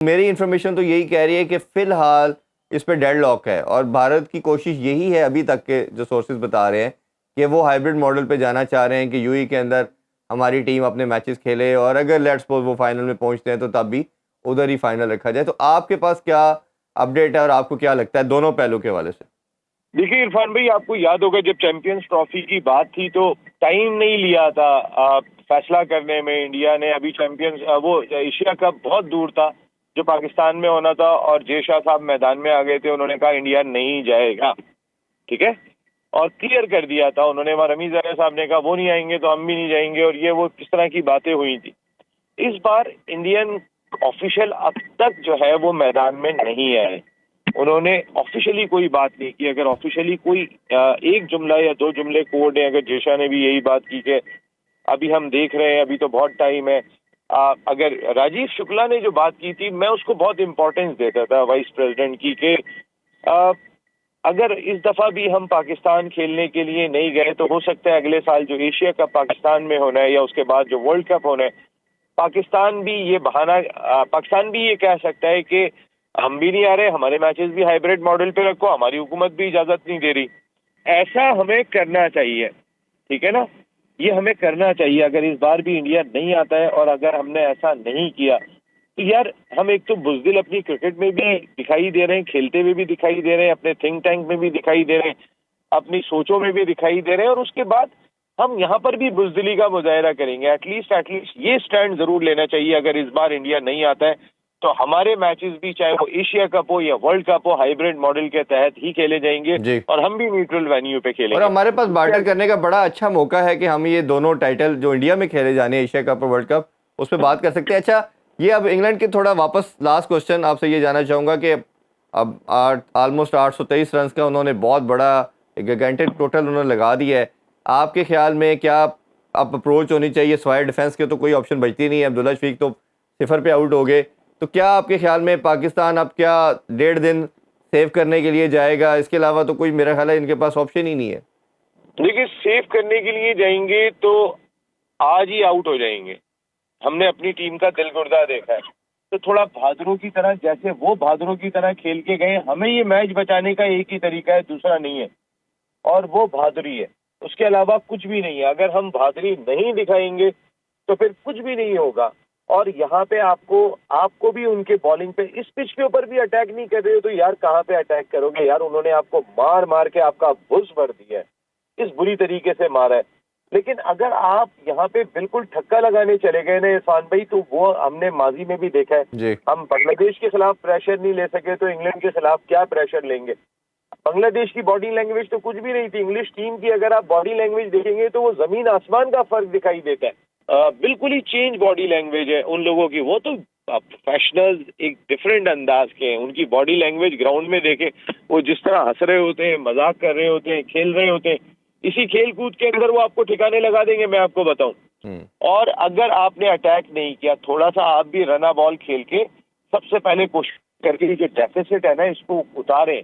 मेरी इन्फॉर्मेशन तो यही कह रही है कि फ़िलहाल इस पे डेडलॉक है और भारत की कोशिश यही है अभी तक के जो सोर्सेज बता रहे हैं कि वो हाइब्रिड मॉडल पे जाना चाह रहे हैं कि यूएई के अंदर हमारी टीम अपने मैचेस खेले और अगर लेट्स सपोज वो फाइनल में पहुंचते हैं तो तब भी उधर ही फाइनल रखा जाए। तो आपके पास क्या अपडेट है और आपको क्या लगता है दोनों पहलू के हवाले से? देखिए इरफान भाई, आपको याद होगा जब चैंपियंस ट्रॉफी की बात थी तो टाइम नहीं लिया था फैसला करने में इंडिया ने। अभी चैंपियंस वो एशिया कप बहुत दूर था जो पाकिस्तान में होना था और जय शाह साहब मैदान में आ गए थे। उन्होंने कहा इंडिया नहीं जाएगा, ठीक है, और क्लियर कर दिया था उन्होंने। वहां रमीज अली साहब ने कहा वो नहीं आएंगे तो हम भी नहीं जाएंगे, और ये वो किस तरह की बातें हुई थी। इस बार इंडियन ऑफिशियल अब तक जो है वो मैदान में नहीं आए। उन्होंने ऑफिशियली कोई बात नहीं की। अगर ऑफिशियली कोई एक जुमला या दो जुमले कोड है, अगर जेशा ने भी यही बात की कि अभी हम देख रहे हैं, अभी तो बहुत टाइम है। अगर राजीव शुक्ला ने जो बात की थी, मैं उसको बहुत इंपॉर्टेंस देता था वाइस प्रेसिडेंट की, कि अगर इस दफा भी हम पाकिस्तान खेलने के लिए नहीं गए तो हो सकता है अगले साल जो एशिया कप पाकिस्तान में होना है या उसके बाद जो वर्ल्ड कप होना है, पाकिस्तान भी ये बहाना पाकिस्तान भी ये कह सकता है कि हम भी नहीं आ रहे, हमारे मैचेस भी हाइब्रिड मॉडल पे रखो, हमारी हुकूमत भी इजाजत नहीं दे रही। ऐसा हमें करना चाहिए, ठीक है ना, ये हमें करना चाहिए। अगर इस बार भी इंडिया नहीं आता है और अगर हमने ऐसा नहीं किया तो यार हम एक तो बुजदिल अपनी क्रिकेट में भी दिखाई दे रहे हैं, खेलते हुए भी दिखाई दे रहे हैं, अपने थिंक टैंक में भी दिखाई दे रहे हैं, अपनी सोचों में भी दिखाई दे रहे हैं, और उसके बाद हम यहाँ पर भी बुजदिली का मुजाहरा करेंगे। एटलीस्ट ये स्टैंड जरूर लेना चाहिए, अगर इस बार इंडिया नहीं आता है तो हमारे मैचेस भी, चाहे वो एशिया कप हो या वर्ल्ड कप हो, हाइब्रिड मॉडल के तहत ही खेले जाएंगे जी। और हम भी न्यूट्रल वेन्यू पे और खेलेंगे। हमारे पास बार्टर करने का बड़ा अच्छा मौका है कि हम ये दोनों टाइटल जो इंडिया में खेले जाने हैं, एशिया कप और वर्ल्ड कप, उस पर बात कर सकते हैं। अच्छा, ये अब इंग्लैंड के थोड़ा वापस लास्ट क्वेश्चन आपसे ये जानना चाहूँगा कि अब ऑलमोस्ट 823 रन का उन्होंने बहुत बड़ा गिगेंटिक टोटल उन्होंने लगा दिया है। आपके ख्याल में क्या अब अप्रोच होनी चाहिए? सवाए डिफेंस के तो कोई ऑप्शन बचती नहीं है, अब्दुल्ला शफीक तो सिफर पे आउट हो गए। तो क्या आपके ख्याल में पाकिस्तान अब क्या 1.5 दिन सेव करने के लिए जाएगा? इसके अलावा तो कोई मेरा ख्याल है इनके पास ऑप्शन ही नहीं है। देखिए, सेव करने के लिए जाएंगे तो आज ही आउट हो जाएंगे। हमने अपनी टीम का दिल गुर्दा देखा है, तो थोड़ा बहादुरों की तरह, जैसे वो बहादुरों की तरह खेल के गए, हमें ये मैच बचाने का एक ही तरीका है, दूसरा नहीं है, और वो बहादुरी है। उसके अलावा कुछ भी नहीं है। अगर हम बहादुरी नहीं दिखाएंगे तो फिर कुछ भी नहीं होगा। और यहाँ पे आपको भी उनके बॉलिंग पे, इस पिच के ऊपर भी अटैक नहीं कर रहे हो तो यार कहाँ पे अटैक करोगे यार? उन्होंने आपको मार मार के आपका बुस भर दिया है, इस बुरी तरीके से मारा है। लेकिन अगर आप यहाँ पे बिल्कुल ठक्का लगाने चले गए ना इरफान भाई, तो वो हमने माजी में भी देखा है। जी। हम बांग्लादेश के खिलाफ प्रेशर नहीं ले सके तो इंग्लैंड के खिलाफ क्या प्रेशर लेंगे? बांग्लादेश की बॉडी लैंग्वेज तो कुछ भी नहीं थी। इंग्लिश टीम की अगर आप बॉडी लैंग्वेज देखेंगे तो वो जमीन आसमान का फर्क दिखाई देता है। बिल्कुल ही चेंज बॉडी लैंग्वेज है उन लोगों की। वो तो प्रोफेशनल्स एक डिफरेंट अंदाज के हैं। उनकी बॉडी लैंग्वेज ग्राउंड में देखे, वो जिस तरह हंस रहे होते हैं, मजाक कर रहे होते हैं, खेल रहे होते हैं, इसी खेल कूद के अंदर वो आपको ठिकाने लगा देंगे, मैं आपको बताऊं। और अगर आपने अटैक नहीं किया, थोड़ा सा आप भी रना बॉल खेल के सबसे पहले कोशिश करके जो डेफिसिट है ना इसको उतारें।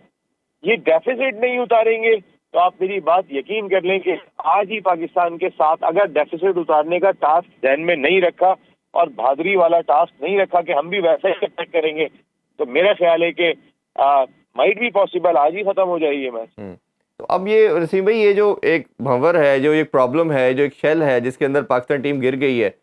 ये डेफिसिट नहीं उतारेंगे तो आप मेरी बात यकीन कर लें कि आज ही पाकिस्तान के साथ अगर डेफिसिट उतारने का टास्क ध्यान में नहीं रखा और बहादुरी वाला टास्क नहीं रखा कि हम भी वैसे ही अटैक करेंगे, तो मेरा ख्याल है कि माइट भी पॉसिबल आज ही खत्म हो जाए ये मैच। तो अब ये रसीम भाई, ये जो एक भंवर है, जो एक प्रॉब्लम है, जो एक शेल है जिसके अंदर पाकिस्तान टीम गिर गई है,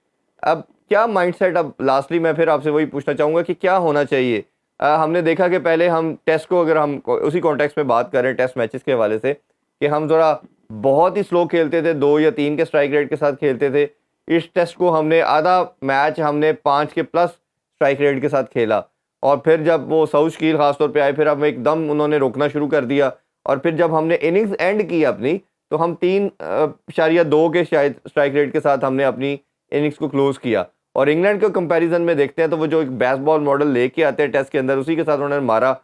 अब क्या माइंडसेट? अब लास्टली मैं फिर आपसे वही पूछना चाहूँगा कि क्या होना चाहिए? हमने देखा कि पहले हम टेस्ट को, अगर हम उसी कॉन्टेक्स्ट में बात करें टेस्ट मैचेस के हवाले से, कि हम ज़रा बहुत ही स्लो खेलते थे, 2 या 3 के स्ट्राइक रेट के साथ खेलते थे। इस टेस्ट को हमने आधा मैच हमने 5 के प्लस स्ट्राइक रेट के साथ खेला, और फिर जब वो साउथ शकील खासतौर पे आए, फिर हम एकदम उन्होंने रोकना शुरू कर दिया, और फिर जब हमने इनिंग्स एंड की अपनी, तो हम 3.2 के शायद स्ट्राइक रेट के साथ हमने अपनी इनिंग्स को क्लोज किया। और इंग्लैंड के कंपैरिजन में देखते हैं तो वो जो एक बेसबॉल मॉडल लेके आते हैं टेस्ट के अंदर, उसी के साथ उन्होंने मारा।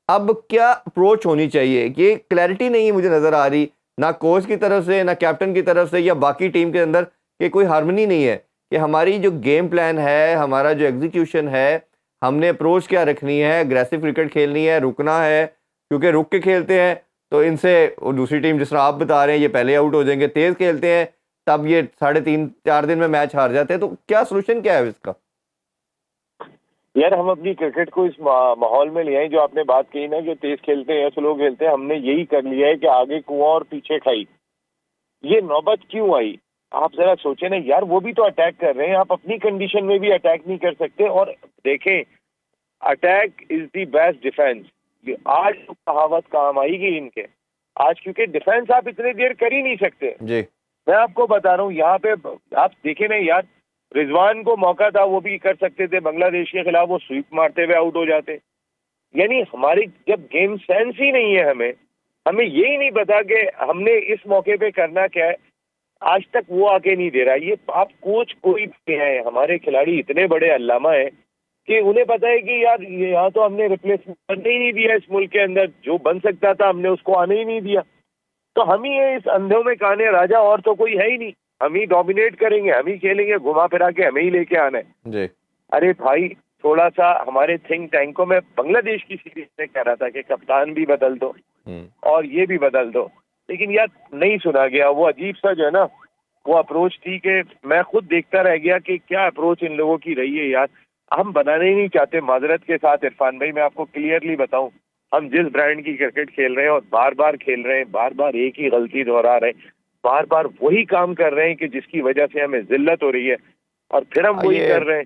अब क्या अप्रोच होनी चाहिए? ये क्लैरिटी नहीं है मुझे नज़र आ रही, ना कोच की तरफ से, ना कैप्टन की तरफ से, या बाकी टीम के अंदर, कि कोई हार्मनी नहीं है कि हमारी जो गेम प्लान है, हमारा जो एग्जीक्यूशन है, हमने अप्रोच क्या रखनी है। एग्रेसिव क्रिकेट खेलनी है, रुकना है, क्योंकि रुक के खेलते हैं तो इनसे दूसरी टीम, जिस तरह आप बता रहे हैं, ये पहले आउट हो जाएंगे। तेज़ खेलते हैं तब ये 3.5-4 दिन में मैच हार जाते हैं। तो क्या सोल्यूशन क्या है इसका? यार हम अपनी क्रिकेट को इस माहौल में ले आए, जो आपने बात कही ना कि तेज खेलते हैं स्लो खेलते हैं, हमने यही कर लिया है कि आगे कुआं और पीछे खाई। ये नौबत क्यों आई? आप जरा सोचे ना यार, वो भी तो अटैक कर रहे हैं, आप अपनी कंडीशन में भी अटैक नहीं कर सकते। और देखें, attack is the best defence. आज तो कहावत काम आएगी इनके आज, क्योंकि डिफेंस आप इतने देर कर ही नहीं सकते। जी मैं आपको बता रहा हूँ यहाँ पे, आप देखे ना यार, रिजवान को मौका था, वो भी कर सकते थे बांग्लादेश के खिलाफ, वो स्वीप मारते हुए आउट हो जाते। यानी हमारी जब गेम सेंस ही नहीं है, हमें हमें यही नहीं पता कि हमने इस मौके पे करना क्या है, आज तक वो आके नहीं दे रहा। ये आप कोच कोई भी है, हमारे खिलाड़ी इतने बड़े अल्लामा है कि उन्हें पता है कि यार ये यहाँ तो हमने रिप्लेसमेंट करने ही नहीं दिया, इस मुल्क के अंदर जो बन सकता था हमने उसको आने ही नहीं दिया। तो हम ही है इस अंधों में काने राजा, और तो कोई है ही नहीं। हम ही डोमिनेट करेंगे, हम ही खेलेंगे, घुमा फिरा के हमें ही लेके आना है। जी अरे भाई, थोड़ा सा हमारे थिंक टैंक को, मैं बांग्लादेश की सीरीज में कह रहा था कि कप्तान भी बदल दो और ये भी बदल दो, लेकिन यार नहीं सुना गया। वो अजीब सा जो है ना, वो अप्रोच थी कि मैं खुद देखता रह गया कि क्या अप्रोच इन लोगों की रही है यार। हम बनाने ही नहीं चाहते, माजरत के साथ इरफान भाई, मैं आपको क्लियरली बताऊं, हम जिस ब्रांड की क्रिकेट खेल रहे हैं और बार बार खेल रहे हैं, बार बार एक ही गलती दोहरा रहे हैं, बार बार वही काम कर रहे हैं कि जिसकी वजह से हमें जिल्लत हो रही है, और फिर हम वही ये कर रहे हैं।